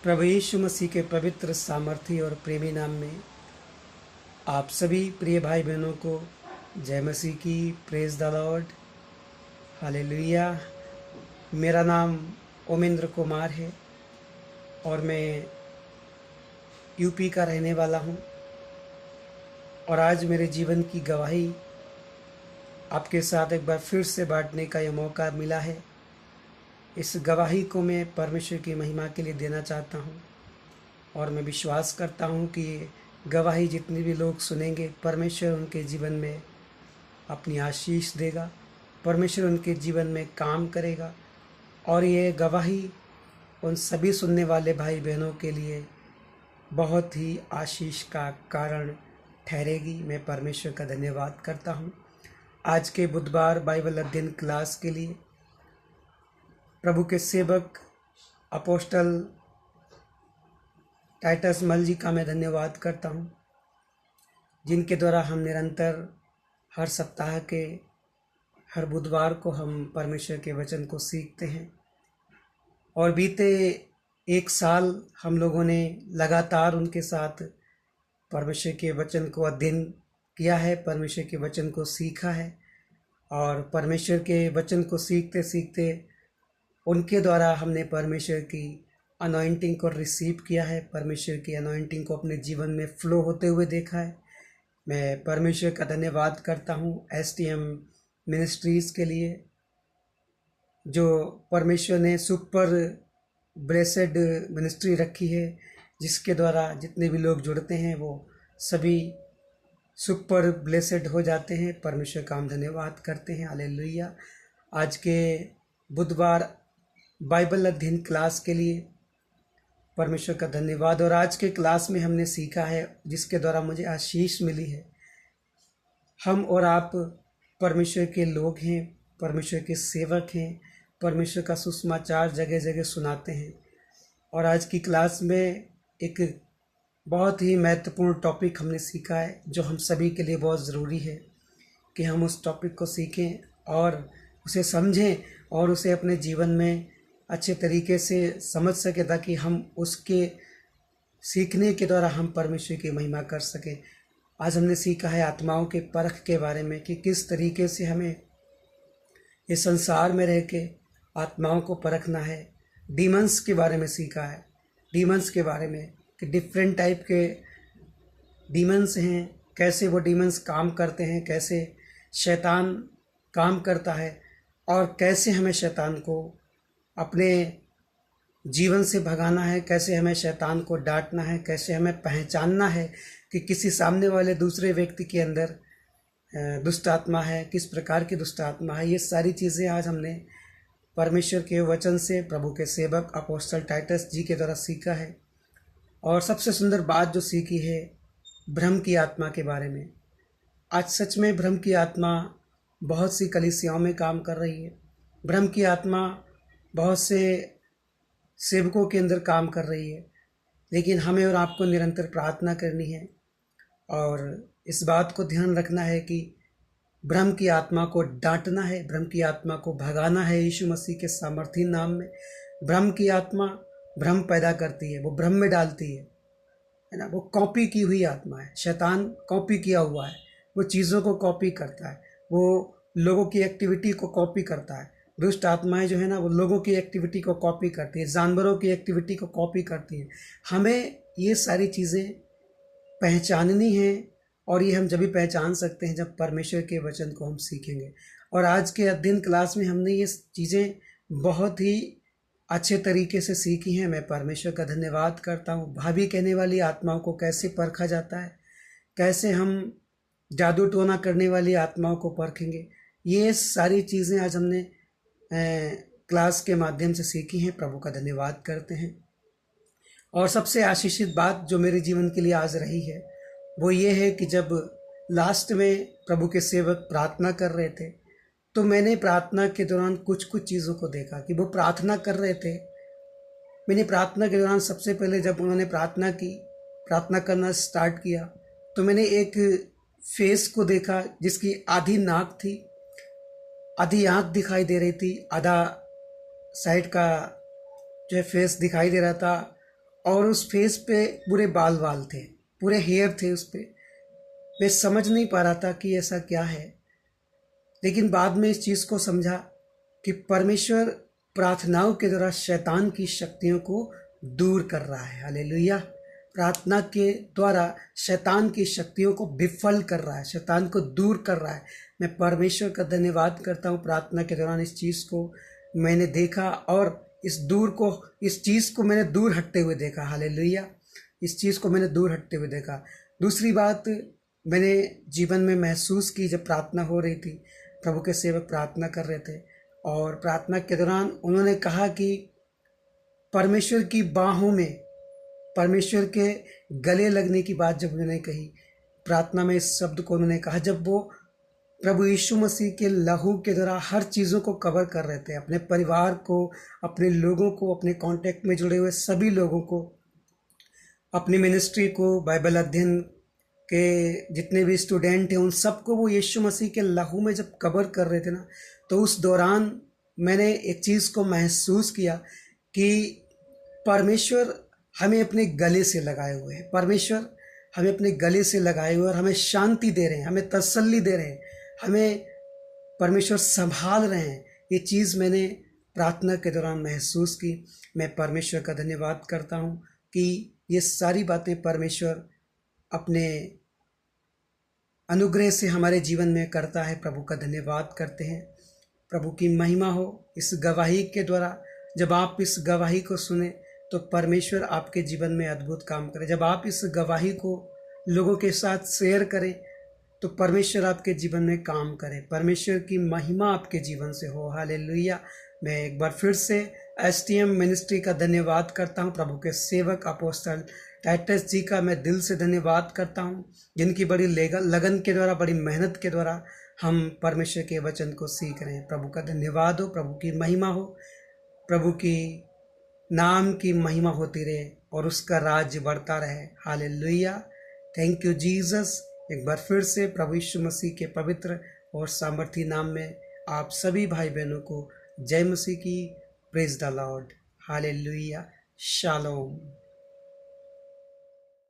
प्रभु यीशु मसीह के पवित्र सामर्थी और प्रेमी नाम में आप सभी प्रिय भाई बहनों को जय मसीह की। Praise the Lord, hallelujah. मेरा नाम ओमेंद्र कुमार है और मैं यूपी का रहने वाला हूँ। और आज मेरे जीवन की गवाही आपके साथ एक बार फिर से बांटने का यह मौका मिला है। इस गवाही को मैं परमेश्वर की महिमा के लिए देना चाहता हूँ और मैं विश्वास करता हूँ कि ये गवाही जितने भी लोग सुनेंगे, परमेश्वर उनके जीवन में अपनी आशीष देगा, परमेश्वर उनके जीवन में काम करेगा और ये गवाही उन सभी सुनने वाले भाई बहनों के लिए बहुत ही आशीष का कारण ठहरेगी। मैं परमेश्वर का धन्यवाद करता हूँ। आज के बुधवार बाइबल अध्ययन क्लास के लिए प्रभु के सेवक अपोस्टल टाइटस मल जी का मैं धन्यवाद करता हूँ, जिनके द्वारा हम निरंतर हर सप्ताह के हर बुधवार को हम परमेश्वर के वचन को सीखते हैं। और बीते एक साल हम लोगों ने लगातार उनके साथ परमेश्वर के वचन को अध्ययन किया है, परमेश्वर के वचन को सीखा है और परमेश्वर के वचन को सीखते सीखते उनके द्वारा हमने परमेश्वर की अनॉइंटिंग को रिसीव किया है, परमेश्वर की अनॉइंटिंग को अपने जीवन में फ्लो होते हुए देखा है। मैं परमेश्वर का धन्यवाद करता हूँ STM मिनिस्ट्रीज़ के लिए, जो परमेश्वर ने सुपर ब्लेसेड मिनिस्ट्री रखी है, जिसके द्वारा जितने भी लोग जुड़ते हैं वो सभी सुपर ब्लेसेड हो जाते हैं। परमेश्वर का हम धन्यवाद करते हैं, हालेलुया। आज के बुधवार बाइबल अध्ययन क्लास के लिए परमेश्वर का धन्यवाद। और आज के क्लास में हमने सीखा है, जिसके द्वारा मुझे आशीष मिली है, हम और आप परमेश्वर के लोग हैं, परमेश्वर के सेवक हैं, परमेश्वर का सुसमाचार जगह जगह सुनाते हैं। और आज की क्लास में एक बहुत ही महत्वपूर्ण टॉपिक हमने सीखा है, जो हम सभी के लिए बहुत ज़रूरी है कि हम उस टॉपिक को सीखें और उसे समझें और उसे अपने जीवन में अच्छे तरीके से समझ सके, ताकि हम उसके सीखने के द्वारा हम परमेश्वर की महिमा कर सकें। आज हमने सीखा है आत्माओं के परख के बारे में, कि किस तरीके से हमें इस संसार में रह के आत्माओं को परखना है। डीमंस के बारे में सीखा है, डीमंस के बारे में कि डिफरेंट टाइप के डीमंस हैं, कैसे वो डीमंस काम करते हैं, कैसे शैतान काम करता है और कैसे हमें शैतान को अपने जीवन से भगाना है, कैसे हमें शैतान को डांटना है, कैसे हमें पहचानना है कि किसी सामने वाले दूसरे व्यक्ति के अंदर दुष्ट आत्मा है, किस प्रकार की दुष्ट आत्मा है। ये सारी चीज़ें आज हमने परमेश्वर के वचन से प्रभु के सेवक अपोस्टल टाइटस जी के द्वारा सीखा है। और सबसे सुंदर बात जो सीखी है भ्रम की आत्मा के बारे में। आज सच में भ्रम की आत्मा बहुत सी कलीसियाओं में काम कर रही है। भ्रम की आत्मा बहुत से सेवकों के अंदर काम कर रही है, लेकिन हमें और आपको निरंतर प्रार्थना करनी है और इस बात को ध्यान रखना है कि भ्रम की आत्मा को डांटना है, भ्रम की आत्मा को भगाना है यीशु मसीह के सामर्थी नाम में। भ्रम की आत्मा भ्रम पैदा करती है, वो भ्रम में डालती है ना। वो कॉपी की हुई आत्मा है, शैतान कॉपी किया हुआ है, वो चीज़ों को कॉपी करता है, वो लोगों की एक्टिविटी को कॉपी करता है। दुष्ट आत्माएं जो है ना, वो लोगों की एक्टिविटी को कॉपी करती है, जानवरों की एक्टिविटी को कॉपी करती है। हमें ये सारी चीज़ें पहचाननी है और ये हम जब भी पहचान सकते हैं जब परमेश्वर के वचन को हम सीखेंगे। और आज के अध्ययन क्लास में हमने ये चीज़ें बहुत ही अच्छे तरीके से सीखी हैं। मैं परमेश्वर का धन्यवाद करता हूँ। भाभी कहने वाली आत्माओं को कैसे परखा जाता है, कैसे हम जादू टोना करने वाली आत्माओं को परखेंगे, ये सारी चीज़ें आज हमने क्लास के माध्यम से सीखी हैं। प्रभु का धन्यवाद करते हैं। और सबसे आशीषित बात जो मेरे जीवन के लिए आज रही है वो ये है कि जब लास्ट में प्रभु के सेवक प्रार्थना कर रहे थे, तो मैंने प्रार्थना के दौरान कुछ चीज़ों को देखा कि वो प्रार्थना कर रहे थे। मैंने प्रार्थना के दौरान सबसे पहले जब उन्होंने प्रार्थना करना स्टार्ट किया, तो मैंने एक फेस को देखा जिसकी आधी नाक थी, आधी आँख दिखाई दे रही थी, आधा साइड का जो है फेस दिखाई दे रहा था और उस फेस पे पूरे बाल बाल थे, पूरे हेयर थे उस पे। मैं समझ नहीं पा रहा था कि ऐसा क्या है, लेकिन बाद में इस चीज़ को समझा कि परमेश्वर प्रार्थनाओं के द्वारा शैतान की शक्तियों को दूर कर रहा है। हालेलुया। प्रार्थना के द्वारा शैतान की शक्तियों को विफल कर रहा है, शैतान को दूर कर रहा है। मैं परमेश्वर का धन्यवाद करता हूँ। प्रार्थना के दौरान इस चीज़ को मैंने देखा और इस चीज़ को मैंने दूर हटते हुए देखा। हालेलुया। इस चीज़ को मैंने दूर हटते हुए देखा। दूसरी बात मैंने जीवन में महसूस की, जब प्रार्थना हो रही थी, प्रभु के सेवक प्रार्थना कर रहे थे और प्रार्थना के दौरान उन्होंने कहा कि परमेश्वर की बाहों में, परमेश्वर के गले लगने की बात जब उन्होंने कही, प्रार्थना में इस शब्द को उन्होंने कहा, जब वो प्रभु यीशु मसीह के लहू के द्वारा हर चीज़ों को कवर कर रहे थे, अपने परिवार को, अपने लोगों को, अपने कांटेक्ट में जुड़े हुए सभी लोगों को, अपनी मिनिस्ट्री को, बाइबल अध्ययन के जितने भी स्टूडेंट हैं उन सबको वो यीशु मसीह के लहू में जब कवर कर रहे थे ना, तो उस दौरान मैंने एक चीज़ को महसूस किया कि परमेश्वर हमें अपने गले से लगाए हुए हैं। परमेश्वर हमें अपने गले से लगाए हुए और हमें शांति दे रहे हैं, हमें तसल्ली दे रहे हैं, हमें परमेश्वर संभाल रहे हैं। ये चीज़ मैंने प्रार्थना के दौरान महसूस की। मैं परमेश्वर का धन्यवाद करता हूँ कि ये सारी बातें परमेश्वर अपने अनुग्रह से हमारे जीवन में करता है। प्रभु का धन्यवाद करते हैं। प्रभु की महिमा हो इस गवाही के द्वारा। जब आप इस गवाही को सुने तो परमेश्वर आपके जीवन में अद्भुत काम करे। जब आप इस गवाही को लोगों के साथ शेयर करें तो परमेश्वर आपके जीवन में काम करे, परमेश्वर की महिमा आपके जीवन से हो। हालेलुया। मैं एक बार फिर से STM मिनिस्ट्री का धन्यवाद करता हूँ। प्रभु के सेवक अपोस्टल टाइटस जी का मैं दिल से धन्यवाद करता हूँ, जिनकी बड़ी लगन के द्वारा, बड़ी मेहनत के द्वारा हम परमेश्वर के वचन को सीख रहे हैं। प्रभु का धन्यवाद हो, प्रभु की महिमा हो, प्रभु की नाम की महिमा होती रहे और उसका राज्य बढ़ता रहे। हालेलुया। Thank you Jesus. एक बार फिर से प्रभु यीशु मसीह के पवित्र और सामर्थी नाम में आप सभी भाई बहनों को जय मसीह की। Praise the Lord. Hallelujah. Shalom.